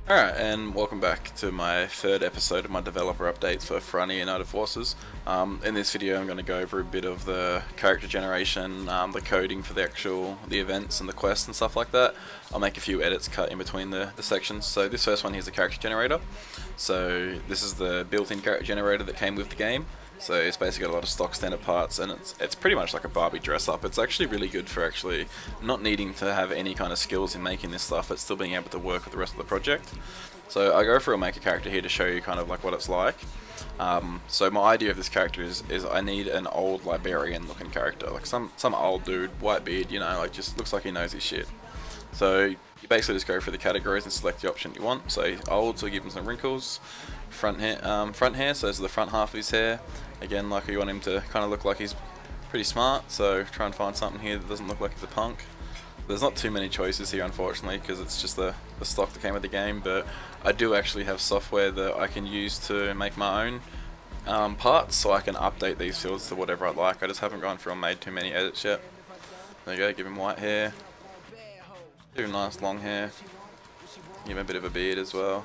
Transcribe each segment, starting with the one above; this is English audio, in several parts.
Alright, and welcome back to my third episode of my developer updates for Frania United Forces. In this video I'm going to go over a bit of the character generation, the coding for the events and the quests and stuff like that. I'll make a few edits cut in between the sections. So this first one here's the character generator. So this is the built-in character generator that came with the game. So it's basically got a lot of stock standard parts, and it's pretty much like a Barbie dress up. It's actually really good for actually not needing to have any kind of skills in making this stuff, but still being able to work with the rest of the project. So I go through a make a character here to show you kind of like what it's like. So my idea of this character is I need an old librarian looking character, like some old dude, white beard, you know, like just looks like he knows his shit. So you basically just go through the categories and select the option you want. So old, so give him some wrinkles. Front hair, so this is the front half of his hair. Again, like you want him to kind of look like he's pretty smart, so try and find something here that doesn't look like he's a punk. There's not too many choices here, unfortunately, because it's just the stock that came with the game, but I do actually have software that I can use to make my own parts, so I can update these fields to whatever I like. I just haven't gone through and made too many edits yet. There you go, give him white hair, give him nice long hair, give him a bit of a beard as well.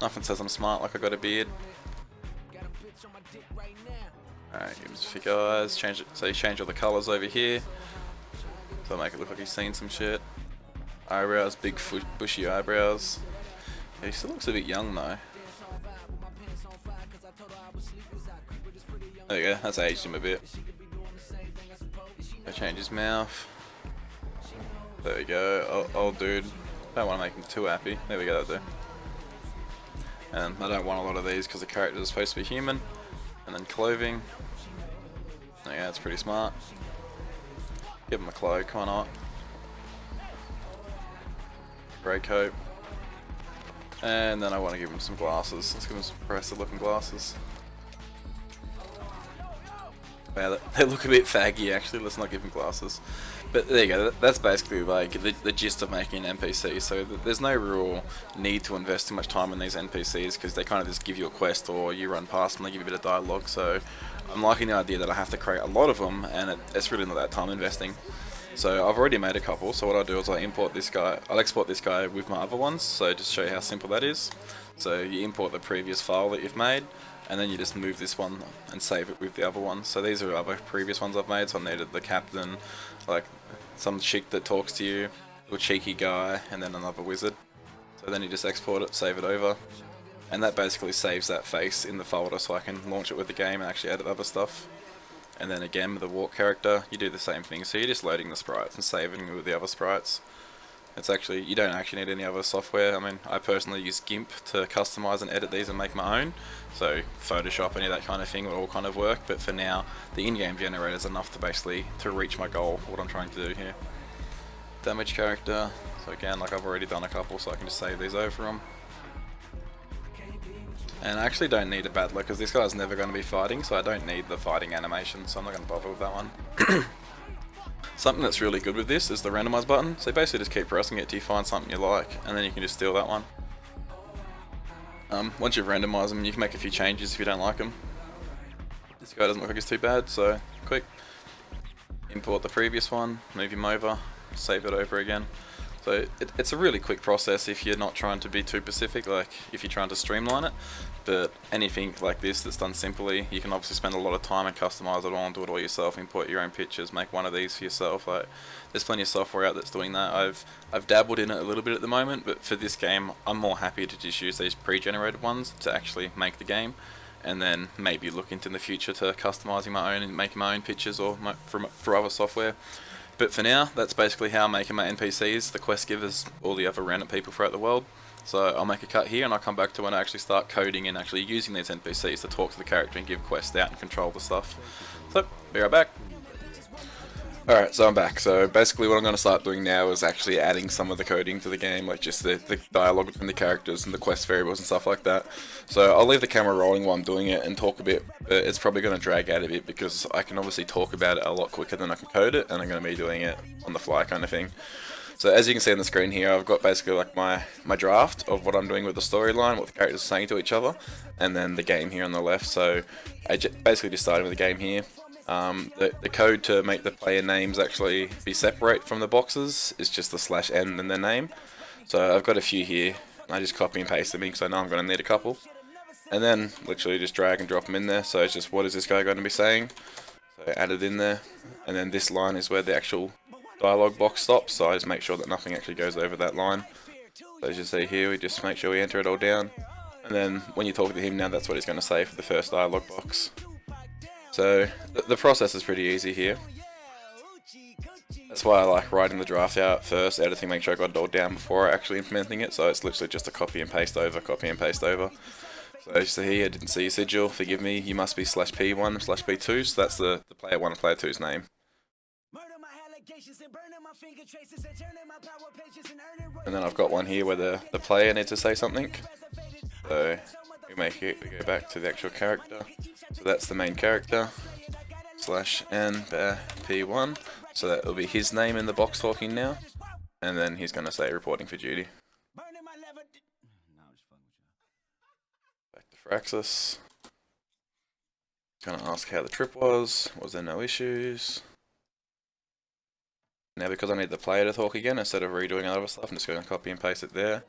Nothing says I'm smart like I got a beard. Alright, give him some thick eyes, change it, so you change all the colours over here. So make it look like he's seen some shit. Eyebrows, big bushy eyebrows. Yeah, he still looks a bit young though. There you go, that's aged him a bit. Go change his mouth. There we go, old dude. Don't want to make him too happy. There we go, that'll do. And I don't want a lot of these because the character is supposed to be human. And then clothing. Yeah, that's pretty smart. Give him a cloak, why not? Grey coat. And then I want to give him some glasses. Let's give him some impressive looking glasses. Wow, they look a bit faggy actually, let's not give him glasses. But there you go, that's basically like the gist of making an NPC. So there's no real need to invest too much time in these NPCs because they kind of just give you a quest or you run past them, they give you a bit of dialogue. So I'm liking the idea that I have to create a lot of them and it's really not that time investing. So I've already made a couple, so what I'll do is I'll export this guy with my other ones, so just show you how simple that is. So you import the previous file that you've made, and then you just move this one and save it with the other one. So these are other previous ones I've made, so I needed the captain, like some chick that talks to you, a cheeky guy, and then another wizard. So then you just export it, save it over, and that basically saves that face in the folder so I can launch it with the game and actually edit other stuff. And then again with the walk character, you do the same thing, so you're just loading the sprites and saving with the other sprites. It's actually, you don't actually need any other software. I mean, I personally use GIMP to customize and edit these and make my own. So Photoshop, any of that kind of thing would all kind of work, but for now, the in-game generator is enough to basically, to reach my goal, what I'm trying to do here. Damage character, so again, like I've already done a couple, so I can just save these over them. And I actually don't need a battler, because this guy's never going to be fighting, so I don't need the fighting animation, so I'm not going to bother with that one. Something that's really good with this is the randomize button, so basically just keep pressing it till you find something you like, and then you can just steal that one. Once you've randomized them, you can make a few changes if you don't like them. This guy doesn't look like he's too bad, so quick. Import the previous one, move him over, save it over again. So it's a really quick process if you're not trying to be too specific, like if you're trying to streamline it. But anything like this that's done simply, you can obviously spend a lot of time and customize it all and do it all yourself, import your own pictures, make one of these for yourself. Like, there's plenty of software out that's doing that. I've dabbled in it a little bit at the moment, but for this game I'm more happy to just use these pre-generated ones to actually make the game, and then maybe look into in the future to customizing my own and making my own pictures or for other software. But for now, that's basically how I'm making my NPCs, the quest givers, all the other random people throughout the world. So I'll make a cut here and I'll come back to when I actually start coding and actually using these NPCs to talk to the character and give quests out and control the stuff. So, be right back. Alright, so I'm back. So basically what I'm going to start doing now is actually adding some of the coding to the game, like just the dialogue between the characters and the quest variables and stuff like that. So I'll leave the camera rolling while I'm doing it and talk a bit, but it's probably going to drag out a bit because I can obviously talk about it a lot quicker than I can code it, and I'm going to be doing it on the fly kind of thing. So as you can see on the screen here, I've got basically like my draft of what I'm doing with the storyline, what the characters are saying to each other, and then the game here on the left. So I basically just started with the game here. The code to make the player names actually be separate from the boxes is just the /n and their name. So I've got a few here. I just copy and paste them in because I know I'm going to need a couple. And then literally just drag and drop them in there. So it's just, what is this guy going to be saying? So add it in there. And then this line is where the actual dialogue box stops. So I just make sure that nothing actually goes over that line. So as you see here, we just make sure we enter it all down. And then when you talk to him now, that's what he's going to say for the first dialogue box. So the process is pretty easy here. That's why I like writing the draft out first, editing, make sure I got it all down before actually implementing it. So it's literally just a copy and paste over, copy and paste over. So as you see here, I didn't see your sigil, forgive me, you must be /P1/P2, so that's the player 1 and player 2's name. And then I've got one here where the player needs to say something. So we go back to the actual character. So that's the main character, /N/P1. So that will be his name in the box talking now. And then he's going to say reporting for duty. Back to Fraxis. Going to ask how the trip was there no issues? Now because I need the player to talk again, instead of redoing other stuff, I'm just going to copy and paste it there.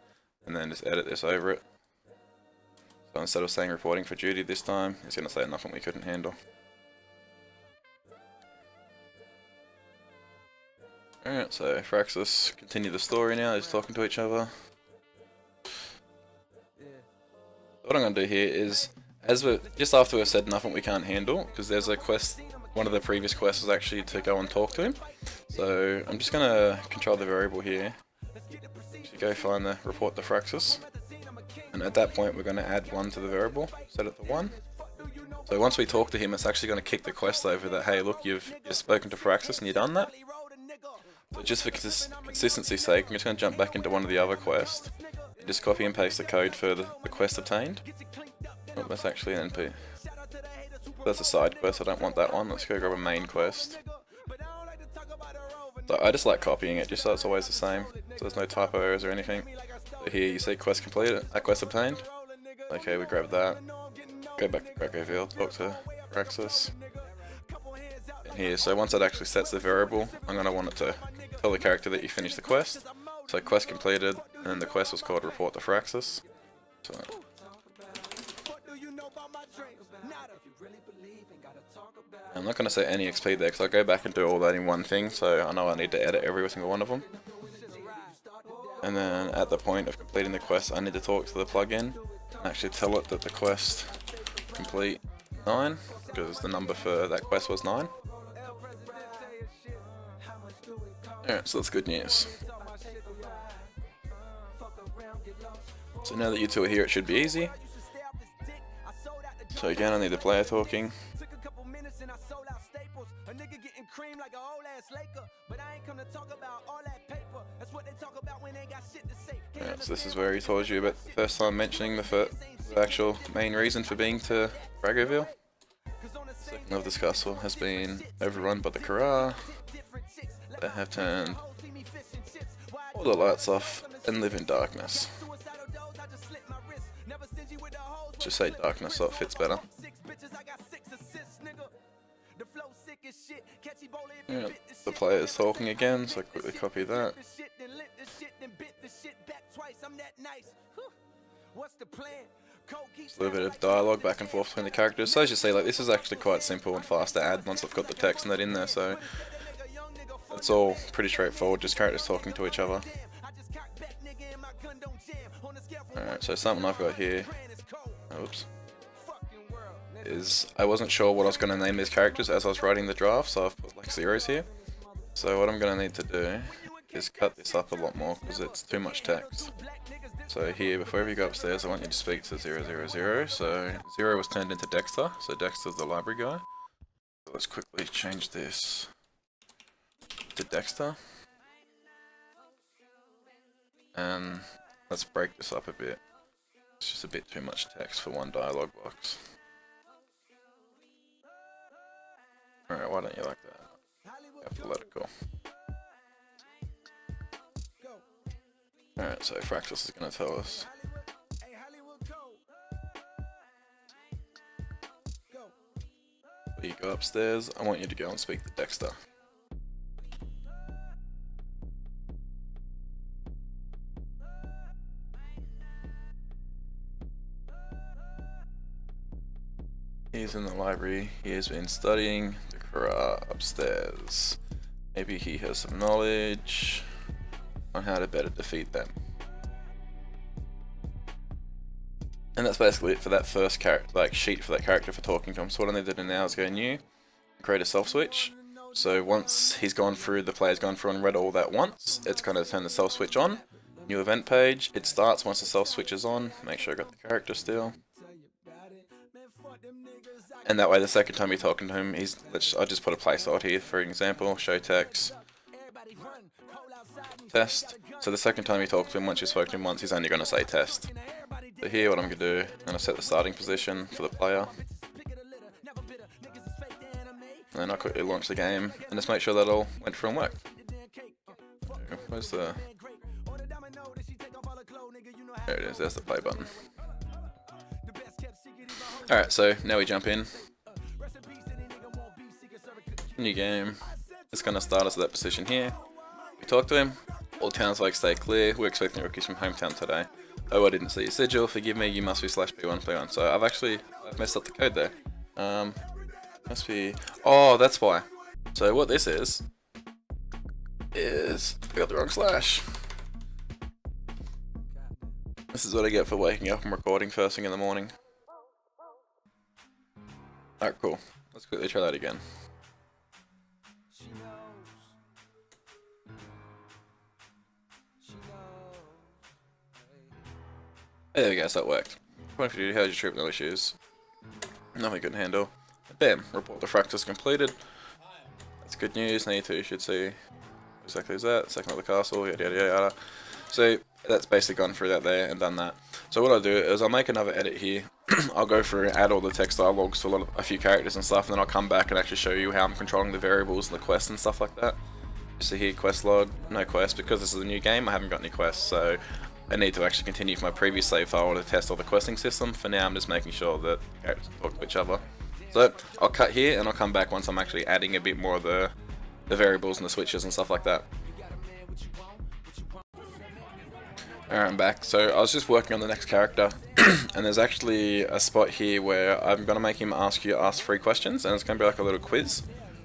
And then just edit this over it. So instead of saying reporting for duty this time, it's going to say nothing we couldn't handle. Alright, so Fraxis continue the story now, just talking to each other. What I'm going to do here is, just after we've said nothing we can't handle, because there's a quest, one of the previous quests was actually to go and talk to him. So I'm just going to control the variable here. So go find the report to Fraxis. And at that point we're going to add 1 to the variable, set it to 1. So once we talk to him, it's actually going to kick the quest over that, hey look, you've spoken to Fraxis and you've done that. So just for consistency's sake, I'm just going to jump back into one of the other quests. And just copy and paste the code for the quest obtained. Oh, that's actually an NP. That's a side quest, I don't want that one. Let's go grab a main quest. So I just like copying it, just so it's always the same. So there's no typo errors or anything. So here you see quest completed, quest obtained. Okay, we grab that. Go back to Crackerville, talk to Fraxis. Here, so once it actually sets the variable, I'm going to want it to tell the character that you finished the quest. So quest completed, and then the quest was called report to Fraxis. So I'm not going to say any XP there because I'll go back and do all that in one thing, so I know I need to edit every single one of them. And then at the point of completing the quest, I need to talk to the plugin and actually tell it that the quest complete 9, because the number for that quest was 9. Alright, so that's good news. So now that you two are here, it should be easy. So again, I need the player talking. Yeah, so this is where he told you about the first time mentioning the actual main reason for being to Fraggoville. Second of this castle has been overrun by the Kara. They have turned all the lights off and live in darkness. Just say darkness so it fits better. Yeah, the player is talking again, so I quickly copy that. Just a little bit of dialogue back and forth between the characters. So as you see, like, this is actually quite simple and fast to add once I've got the text and that in there, so it's all pretty straightforward, just characters talking to each other. Alright, so something I've got here, oops, is I wasn't sure what I was going to name these characters as I was writing the draft, so I've put like zeros here. So what I'm going to need to do is cut this up a lot more because it's too much text. So here, before you go upstairs, I want you to speak to 000. So 0 was turned into Dexter, so Dexter's the library guy. So let's quickly change this to Dexter. And let's break this up a bit. It's just a bit too much text for one dialogue box. Alright, why don't you like that? You have to let it go. Alright, so Fraxis is going to tell us. When you go upstairs, I want you to go and speak to Dexter. He's in the library. He has been studying the Quran upstairs. Maybe he has some knowledge on how to better defeat them. And that's basically it for that first character, like sheet for that character for talking to him. So what I need to do now is go new, create a self switch. So once he's gone through, the player's gone through and read all that once, it's going to turn the self switch on. New event page, it starts once the self switch is on. Make sure I got the character still. And that way the second time you're talking to him, I just put a placeholder here for example, show text, test. So the second time you talk to him, once you've spoken to him once, he's only going to say test. So here what I'm going to do, I'm going to set the starting position for the player. And then I'll quickly launch the game and just make sure that all went through and worked. Where's the... There it is, there's the play button. Alright, so now we jump in. New game. It's going to start us at that position here. We talk to him. All townsfolk stay clear. We're expecting rookies from hometown today. Oh, I didn't see your sigil. Forgive me, you must be /P1. So I've messed up the code there. Must be... Oh, that's why. So what this is I got the wrong slash. This is what I get for waking up and recording first thing in the morning. Alright, cool. Let's quickly try that again. There we go, so that worked. What if you do? How's your trip? No issues. Nothing couldn't handle. Bam! Report the fractus completed. That's good news. Now you should see exactly as that. Second of the castle, yada yada yada. So that's basically gone through that there and done that. So what I'll do is I'll make another edit here. I'll go through and add all the text dialogues to a few characters and stuff, and then I'll come back and actually show you how I'm controlling the variables and the quests and stuff like that. So here, quest log, no quest, because this is a new game, I haven't got any quests, so I need to actually continue from my previous save file to test all the questing system. For now, I'm just making sure that characters talk to each other. So I'll cut here and I'll come back once I'm actually adding a bit more of the variables and the switches and stuff like that. Alright, I'm back. So I was just working on the next character and there's actually a spot here where I'm going to make him ask 3 questions, and it's going to be like a little quiz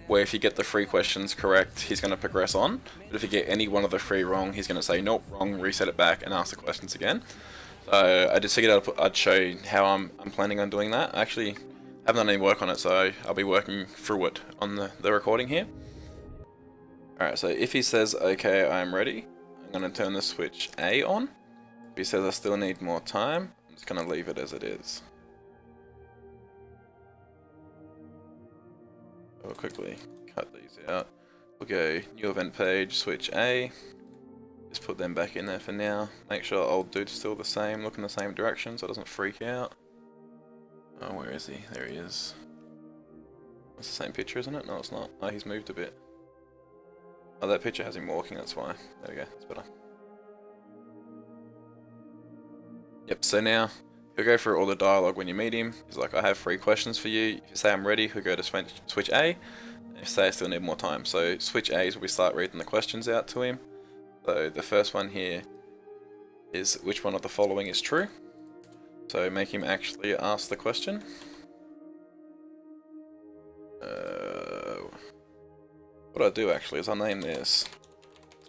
where if you get the 3 questions correct, he's going to progress on. But if you get any one of the 3 wrong, he's going to say nope, wrong, reset it back and ask the questions again. So I just figured I'd show you how I'm planning on doing that. I actually haven't done any work on it, so I'll be working through it on the recording here. Alright, so if he says okay, I'm ready, I'm going to turn the switch A on. If he says I still need more time, I'm just going to leave it as it is. We'll quickly cut these out. We'll go new event page, switch A. Just put them back in there for now. Make sure old dude's still the same, look in the same direction so it doesn't freak out. Oh, where is he? There he is. That's the same picture, isn't it? No, it's not. Oh, he's moved a bit. Oh, that picture has him walking, that's why. There we go, that's better. Yep, so now he'll go through all the dialogue when you meet him. He's like, I have 3 questions for you. If you say I'm ready, he'll go to switch A. If you say I still need more time. So switch A is where we start reading the questions out to him. So the first one here is which one of the following is true. So make him actually ask the question. What I'll do actually is I'll name this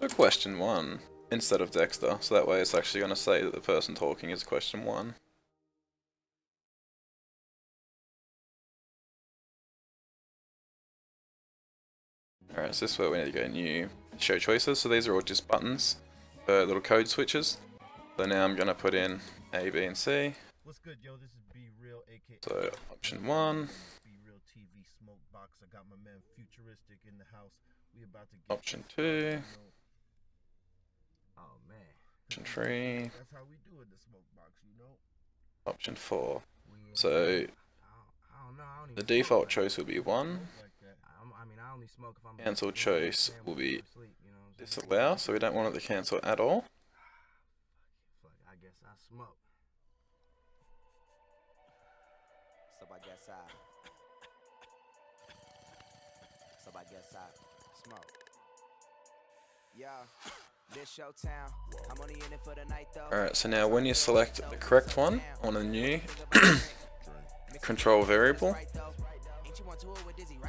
so question 1 instead of Dexter. So that way it's actually going to say that the person talking is question 1. Alright, so this is where we need to go new show choices. So these are all just buttons, little code switches. So now I'm going to put in A, B, and C. What's good, yo? This is B Real, aka So option 1. B Real TV Smoke Box. I got my man Futuristic in the house. We about to get Option 2. Oh man. Option 3. That's how we do it, the Smoke Box, you know. Option 4. So I don't the default choice will be 1. I mean, I only smoke if I'm Cancel choice will be disallow, so we don't want it to cancel at all. I guess I smoke. So I guess I smoke. Yeah, this Showtown. I'm only in it for the night though. Alright, so now when you select the correct one on the new control variable.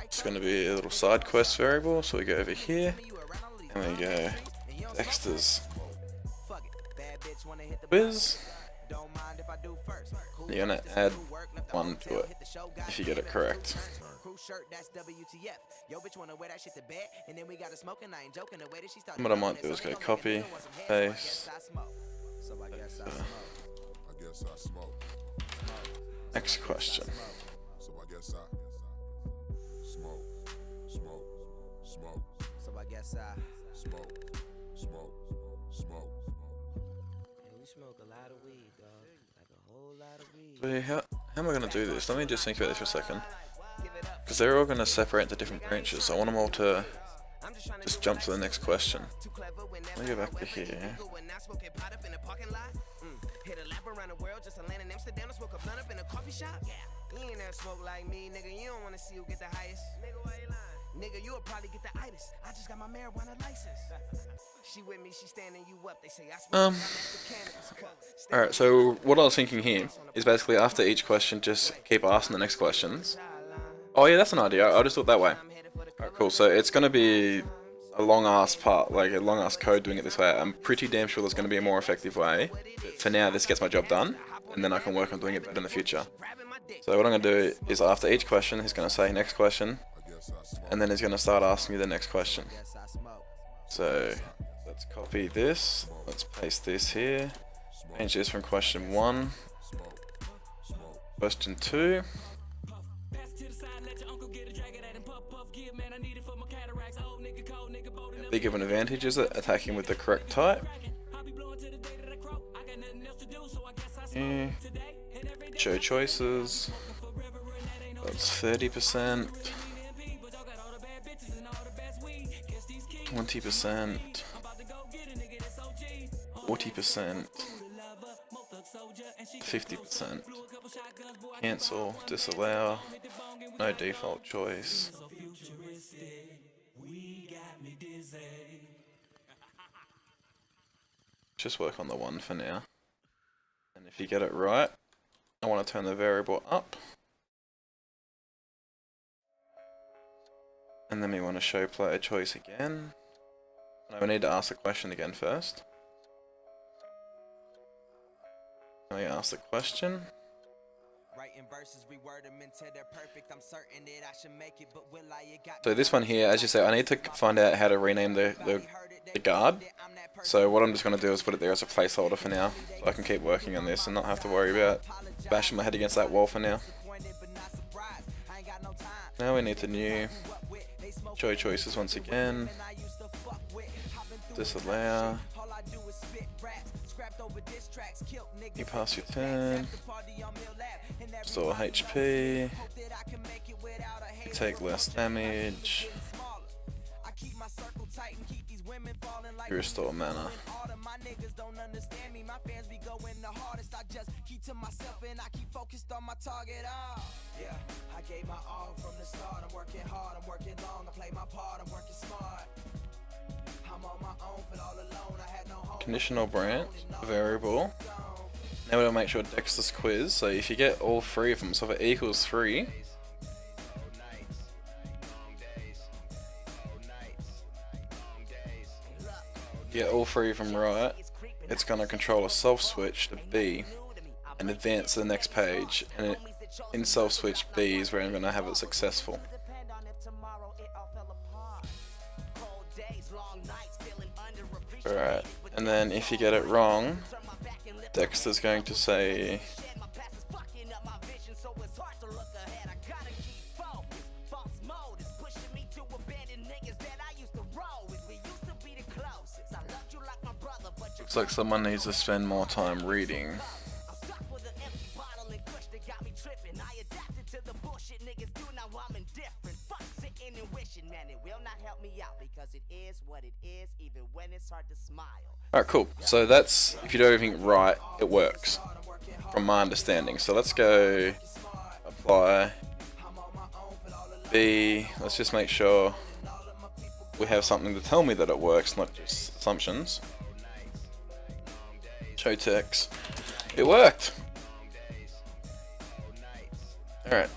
It's going to be a little side quest variable, so we go over here and we go Dexter's quiz. You're going to add 1 to it if you get it correct. What I might do is go copy, paste, next question. So how am I going to do this? Let me just think about this for a second. Because they're all going to separate into different branches. So I want them all to just jump to the next question. Let me go back to here. Nigga, you'll probably get the itis. I just got my marijuana license. She with me, she standing you up. They say I Alright, so what I was thinking here is basically after each question, just keep asking the next questions. Oh yeah, that's an idea. I just thought that way. Alright, cool. So it's going to be a long ass part, like a long ass code doing it this way. I'm pretty damn sure there's going to be a more effective way. But for now, this gets my job done, and then I can work on doing it better in the future. So what I'm going to do is after each question, he's going to say next question, and then he's going to start asking you the next question. So let's copy this, let's paste this here, change this from question 1, question 2. Be given advantages at attacking with the correct type. Yeah. Show choices. That's 30%. 20%. 40%. 50%. Cancel. Disallow. No default choice. Just work on the 1 for now. And if you get it right, I want to turn the variable up. And then we want to show player choice again. No, we need to ask the question again first. Let me ask the question. So this one here, as you say, I need to find out how to rename the guard. So what I'm just going to do is put it there as a placeholder for now, so I can keep working on this and not have to worry about bashing my head against that wall for now. Now we need the new show choices once again. Disallow. You pass your turn. Restore HP. You take less damage. You restore mana. Conditional branch, variable. Now we'll make sure Dexter's quiz, so if you get all 3 of them, so if it equals 3, get all 3 of them right, it's going to control a self switch to B and advance to the next page, and in self switch B is where I'm going to have it successful. Alright, and then if you get it wrong, Dexter's going to say looks like someone needs to spend more time reading. Alright, cool. So that's, if you do everything right, it works, from my understanding. So let's go apply B. Let's just make sure we have something to tell me that it works, not just assumptions. Show text. It worked! Alright.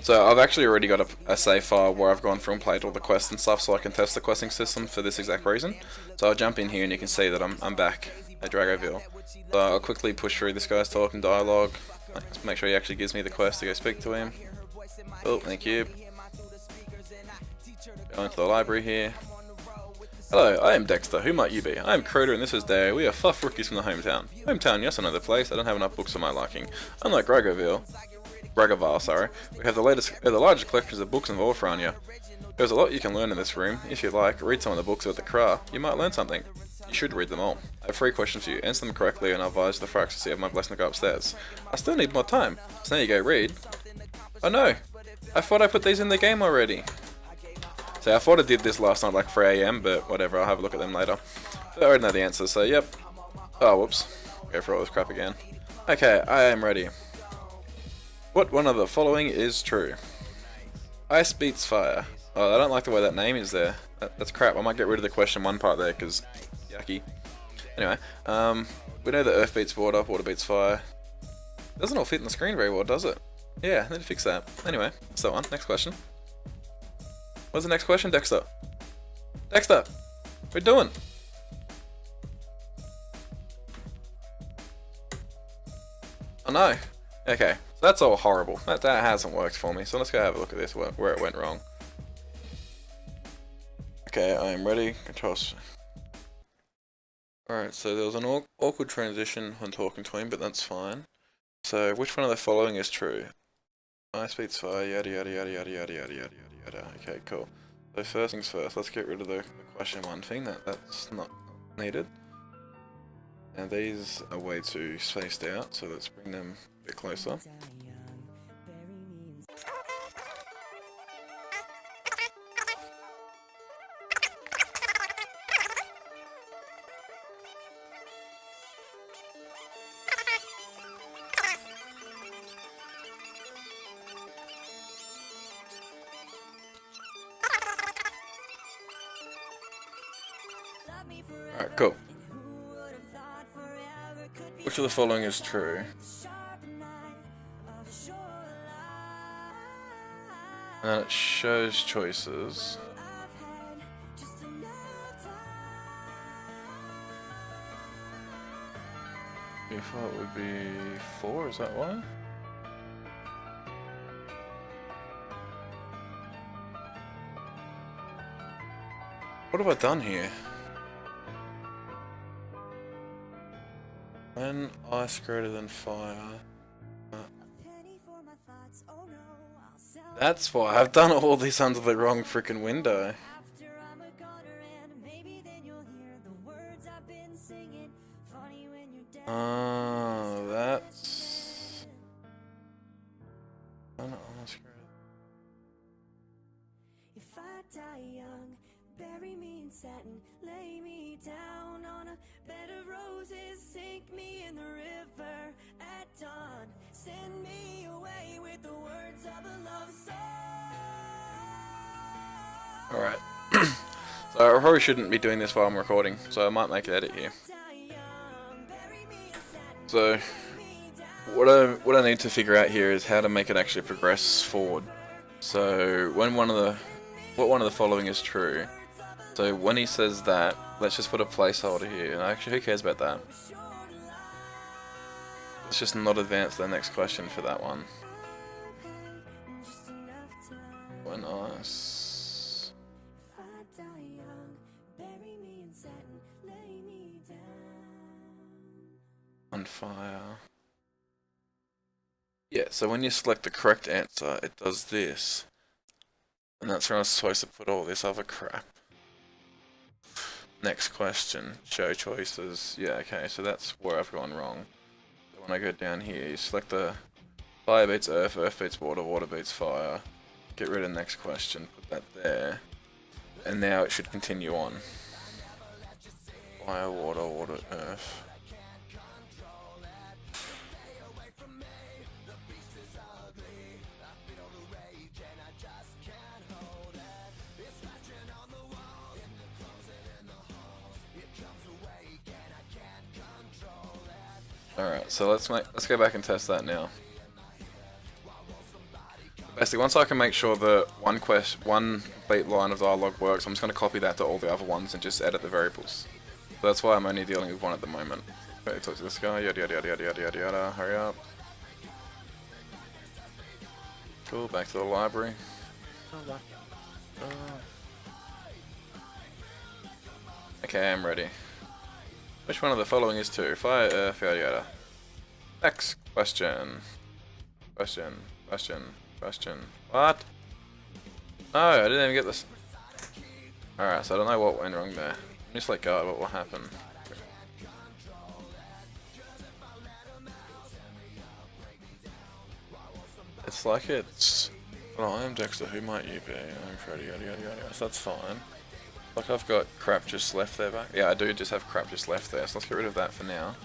So I've actually already got a save file where I've gone through and played all the quests and stuff so I can test the questing system for this exact reason. So I'll jump in here and you can see that I'm back at Dragoville. So I'll quickly push through this guy's talk and dialogue. Let's make sure he actually gives me the quest to go speak to him. Oh, thank you. Go into the library here. Hello, I am Dexter. Who might you be? I am Crota and this is Dare. We are F.u.F rookies from the hometown. Hometown, yes, I know the place. I don't have enough books for my liking. Unlike Dragoville, sorry, we have the largest collections of books in all Frania. There's a lot you can learn in this room. If you like, read some of the books at the Kra. You might learn something. You should read them all. I have 3 questions for you. Answer them correctly and I'll advise the Fraxity of my blessing to go upstairs. I still need more time. So there you go, read. Oh no! I thought I put these in the game already. So I thought I did this last night like 3 AM, but whatever, I'll have a look at them later. But I already know the answers, so yep. Oh, whoops. Go for all this crap again. Okay, I am ready. What one of the following is true? Ice beats fire. Oh, I don't like the way that name is there. That's crap. I might get rid of the question 1 part there, because yucky. Anyway, we know that earth beats water, water beats fire. Doesn't all fit in the screen very well, does it? Yeah, I need to fix that. Anyway, that's that one. Next question. What's the next question, Dexter? Dexter! What are you doing? Oh no. Okay, so that's all horrible. That hasn't worked for me, so let's go have a look at this, where it went wrong. Okay, I am ready. Controls. Alright, so there was an awkward transition when talking to him, but that's fine. So, which one of the following is true? Ice beats fire, yada yada yada yada yada yada yada yada. Okay, cool. So first things first, let's get rid of the question 1 thing, that's not needed. And these are way too spaced out, so let's bring them a bit closer. Alright, cool. Which of the following is true? And then it shows choices. We thought it would be 4, is that why? What have I done here? When ice greater than fire. That's why I've done all this under the wrong freaking window. Oh, that's. When ice greater. If I die young, bury me in satin, lay me down on a bed of roses, sink me in the river at dawn, send me away with the words of a love song. Alright. So I probably shouldn't be doing this while I'm recording, so I might make an edit here. So what I need to figure out here is how to make it actually progress forward. So when one of the following is true. So when he says that, let's just put a placeholder here. And actually, who cares about that? Let's just not advance the next question for that one. When ice on fire. Yeah, so when you select the correct answer, it does this. And that's where I'm supposed to put all this other crap. Next question, show choices. Yeah, okay, so that's where I've gone wrong. So when I go down here, you select the fire beats earth, earth beats water, water beats fire. Get rid of next question, put that there. And now it should continue on. Fire, water, water, earth. Alright, so let's go back and test that now. basically once I can make sure that one complete line of dialogue works, I'm just going to copy that to all the other ones and just edit the variables. So that's why I'm only dealing with one at the moment. Okay, talk to this guy, yada yada yada yada yada yada yada, hurry up. Cool, back to the library. Okay, I'm ready. Which one of the following is true? Fire, earth, yada yada. Next question. Question. What? No, I didn't even get this. Alright, so I don't know what went wrong there. Just let go, what will happen? It's like it's... Oh, I'm Dexter, who might you be? I'm Freddy, yada yada yada, so that's fine. Like I've got crap just left there back. Yeah, I do just have crap just left there, so let's get rid of that for now.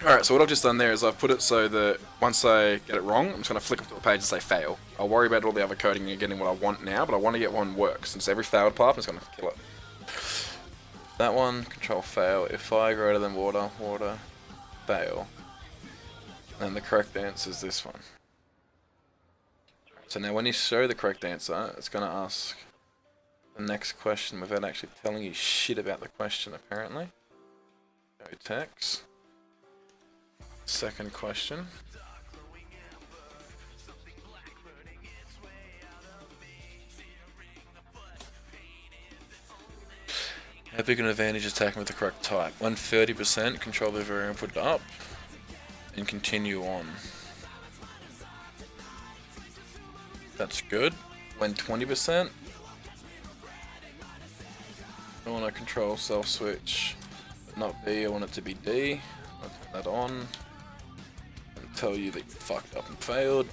Alright, so what I've just done there is I've put it so that once I get it wrong, I'm just going to flick up to a page and say fail. I'll worry about all the other coding and getting what I want now, but I want to get one works. Since every failed path, I'm just going to kill it. That one, control fail. If fire greater than water, water, fail. And the correct answer is this one. So now when you show the correct answer, it's going to ask the next question without actually telling you shit about the question, apparently. Go text. Second question. How big an advantage is taken with the correct type? 130%, control the variable, put it up, and continue on. That's good. When 20%, I want to control self switch, not B, I want it to be D. I'll put that on. Tell you that you fucked up and failed.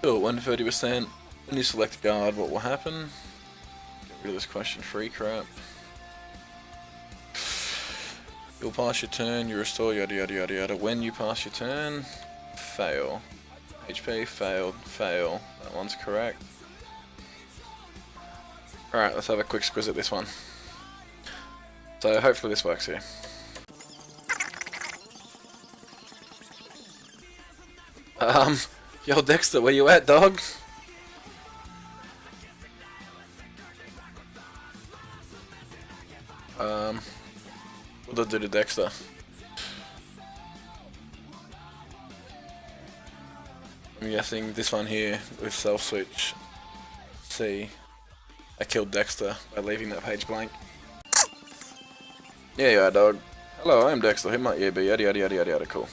Cool, 130%. When you select guard, what will happen? Get rid of this question free crap. You'll pass your turn, you restore, yada yada yada yada. When you pass your turn, fail. HP, failed, fail. That one's correct. Alright, let's have a quick squiz at this one. So hopefully this works here. Yo Dexter, where you at, dog? What did I do to Dexter? I'm guessing this one here with self switch. C. I killed Dexter by leaving that page blank. Yeah, you are, dog. Hello, I am Dexter. Who might you be? Yada yada yada yada yada. Cool.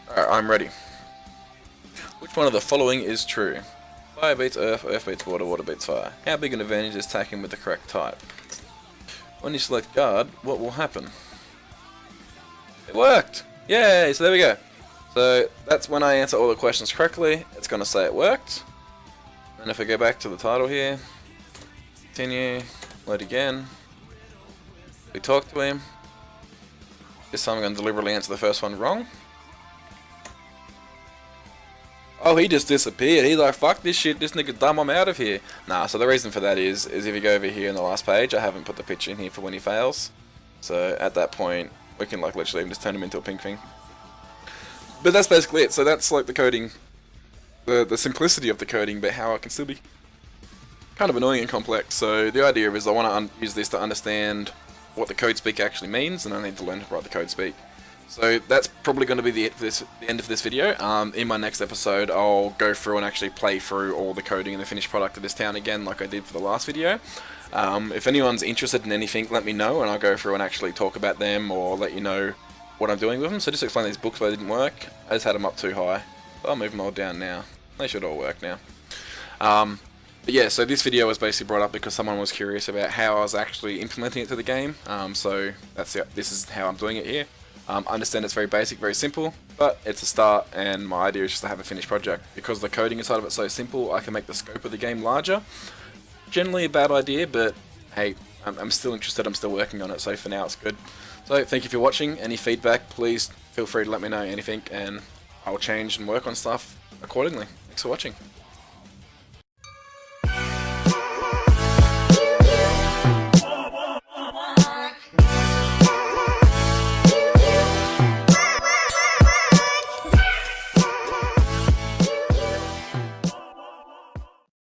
Alright, I'm ready. Which one of the following is true? Fire beats earth, earth beats water, water beats fire. How big an advantage is taken with the correct type? When you select guard, what will happen? It worked! Yay! So there we go. So that's when I answer all the questions correctly, it's going to say it worked. And if I go back to the title here, continue, load again, we talk to him. This time I'm going to deliberately answer the first one wrong. Oh, he just disappeared. He's like, fuck this shit, this nigga dumb, I'm out of here. Nah, so the reason for that is if you go over here in the last page, I haven't put the picture in here for when he fails. So at that point, we can like literally just turn him into a pink thing. But that's basically it. So that's like the coding, the simplicity of the coding, but how it can still be kind of annoying and complex. So the idea is I want to use this to understand what the code speak actually means, and I need to learn to write the code speak. So that's probably going to be the end of this video. In my next episode, I'll go through and actually play through all the coding and the finished product of this town again, like I did for the last video. If anyone's interested in anything, let me know, and I'll go through and actually talk about them, or let you know what I'm doing with them. So just explain these books where they didn't work. I just had them up too high. I'll move them all down now. They should all work now. But yeah, so this video was basically brought up because someone was curious about how I was actually implementing it to the game. So that's it. This is how I'm doing it here. I understand it's very basic, very simple, but it's a start, and my idea is just to have a finished project. Because the coding inside of it's so simple, I can make the scope of the game larger. Generally a bad idea, but hey, I'm still interested, I'm still working on it, so for now it's good. So thank you for watching. Any feedback, please feel free to let me know anything, and I'll change and work on stuff accordingly. thanks for watching.